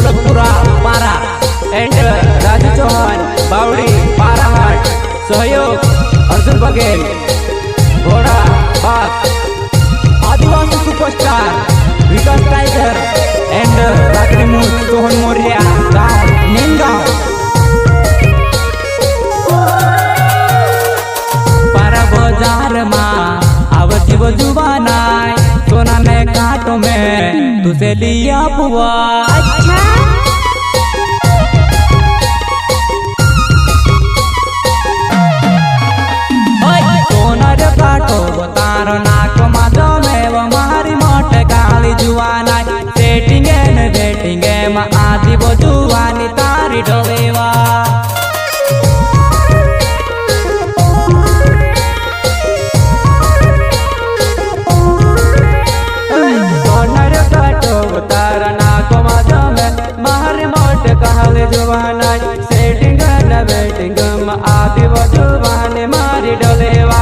दौलतपुरा पारा एंड राजू चौहान बावड़ी पाराहाट सहयोग अर्जुन बघेल घोड़ा बाग आदिवासी सुपरस्टार विकास टाइगर एंड रात्री मूल सोहन मोरिया गाँव नीमगांव पारा बाजार माँ आवती वो जुबानाय सोना में कांटों में तुझे लिया बुआ। अच्छा सोना रे काटो तारो नाक माधो में वो मारी मोट काली जुआनाय सेटिंगे न बेटिंगे माँ आदि वो जुआनी तारी डोलेवा। जुबानाय सेटिंग न बेटिंग आदि वो जुबान मारी डोलेवा।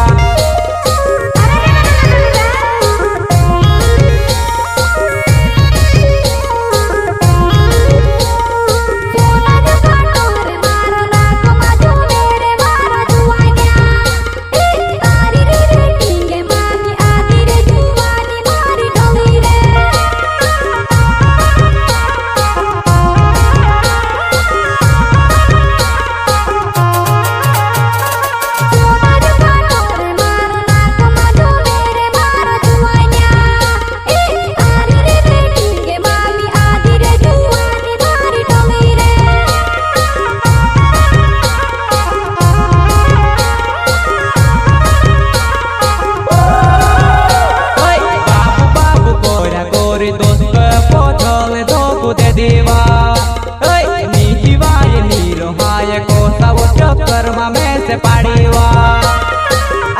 कर्मा में से पाड़ीवा।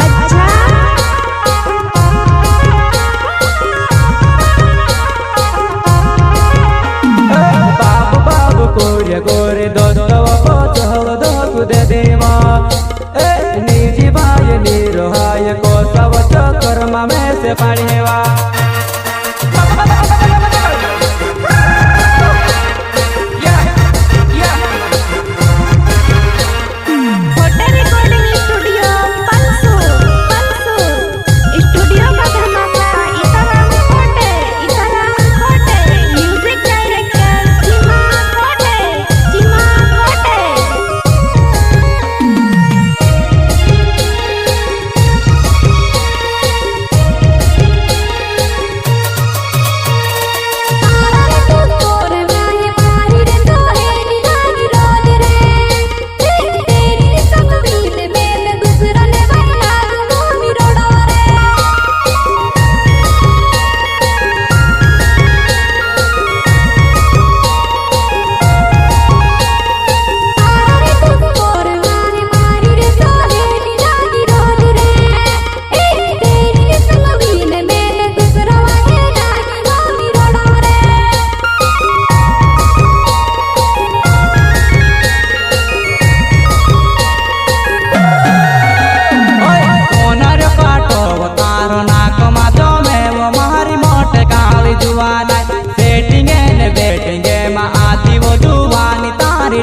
अच्छा बाबू बाबू कोरे गोरे दोस्तों को चहल दो दे देवा। निजी भाई निरोहाय को सब कर्मा में से पाड़ीवा।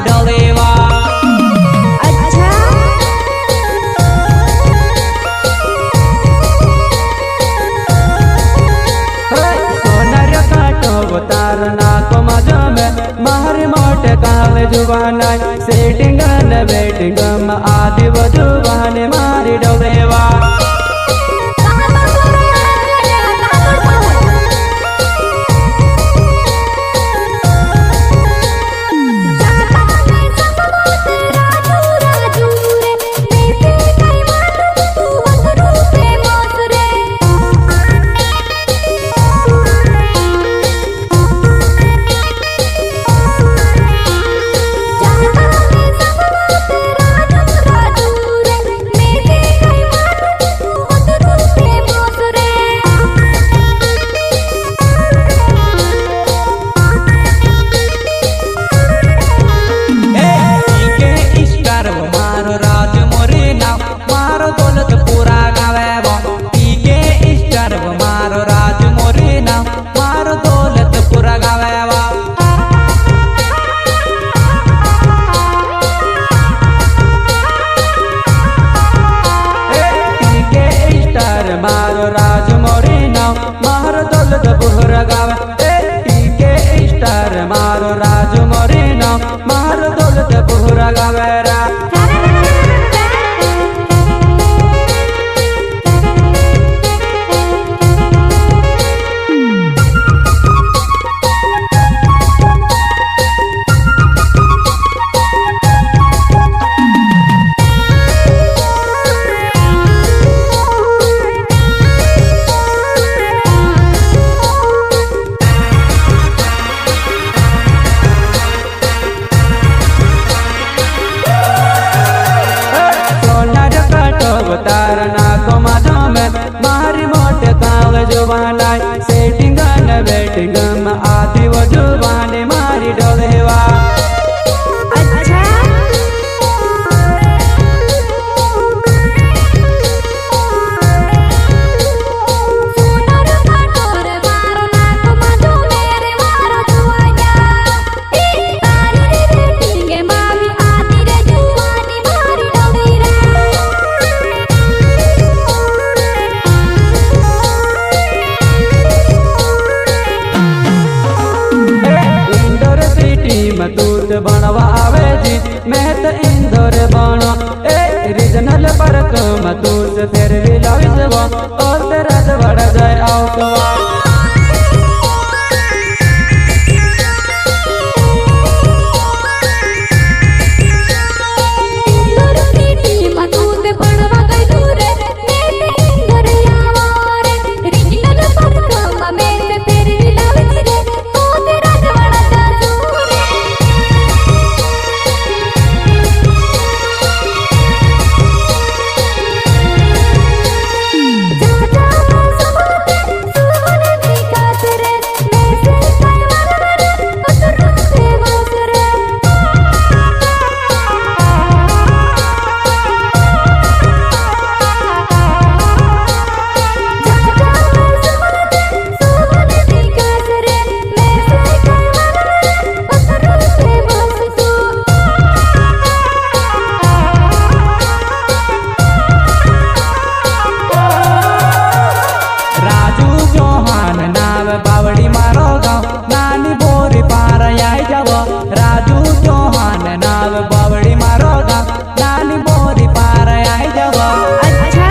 डोलेवा। अच्छा सोनर काटो तारना को मजा में मारी मोट काले जुबानाय सेटिंग न बेटिंग आदि वो जुबान मारी डोलेवा। में ले पर कम तू से फिर भी लाविस गो और तेरा बढ़ जाए आओ तो बावड़ी मारो गाँव नानी बोरी पार आई जाव राजू चौहान नाव बावड़ी मारो गाँव नानी बोरी पार आई जाव अच्छा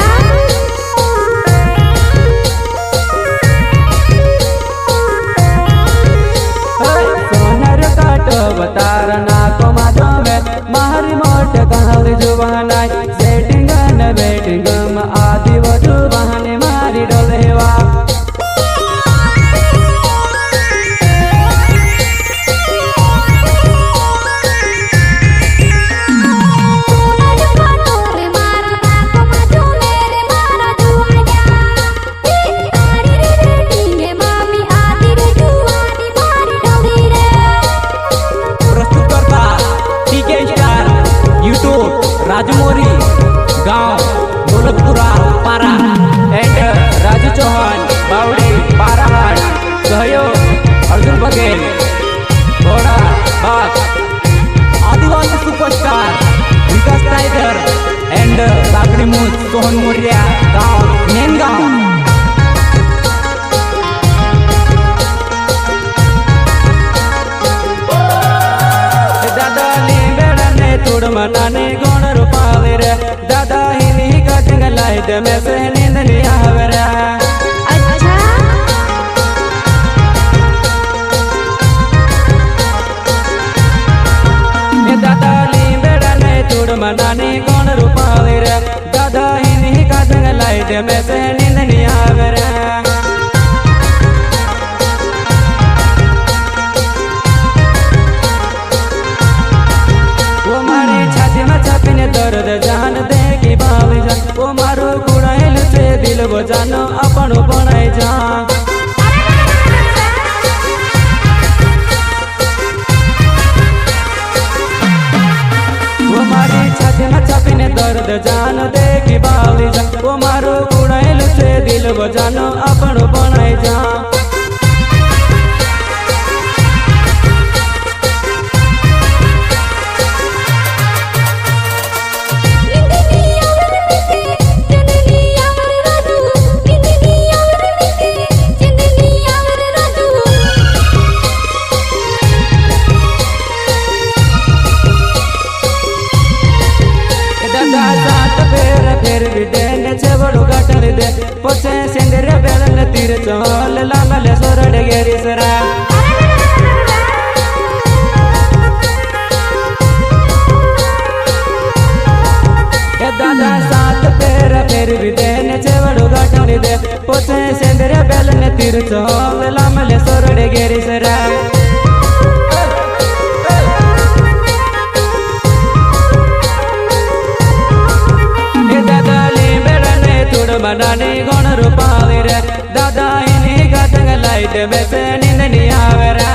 सोनर काट बतार नाको माधो में मारी मोट कहल जुबानाई सेटिंग न बेटिंग आदि वधु बहाने मारी डोलेवा राजमोरी गांव दौलतपुरा पारा एंड राजू चौहान बावड़ी पाराहाट सहयोग अर्जुन बघेल घोड़ा बाग आदिवासी सुपरस्टार विकास टाइगर एंड साकड़ी मूस सोहन मोरिया गांव मेन गांव तोड़ मनाने गौण रूपावे रे दादा ही का जंगलाई दे में से नींद नहीं आवे रे अच्छा ये दादा ली बेड़ा ने तोड़ मनाने गौण रूपावे रे दादा ही का जंगलाई दे में से नींद नहीं आवे रे दर्द जान दे की बावी जा वो मारो कुड़ाइल से दिल वो जानो अपन बनाई जा वो मारी छाती में छापीने दर्द जान दे की बावी जा वो मारो कुड़ाइल से दिल वो जानो अपन बनाई जा फिर भी देने छेवड़ू गटल दे पोचे सेंदरे बेलन तीर चोल लामले सोरड़ गेरी सरा ए दादा सात पैर फिर भी देने छेवड़ू गटल दे पोचे सेंदरे बेलन तीर चोल लामले सोरड़ गेरी सरा मनाने गौण रूपावे रे दादा इन्हीं का जंगलाई दे में से नींद नहीं आवे रे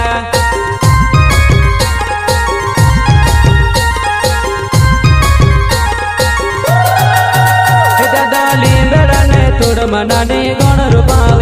दादा ली बेड़ा ने तोड़ मनाने गौण रूपावे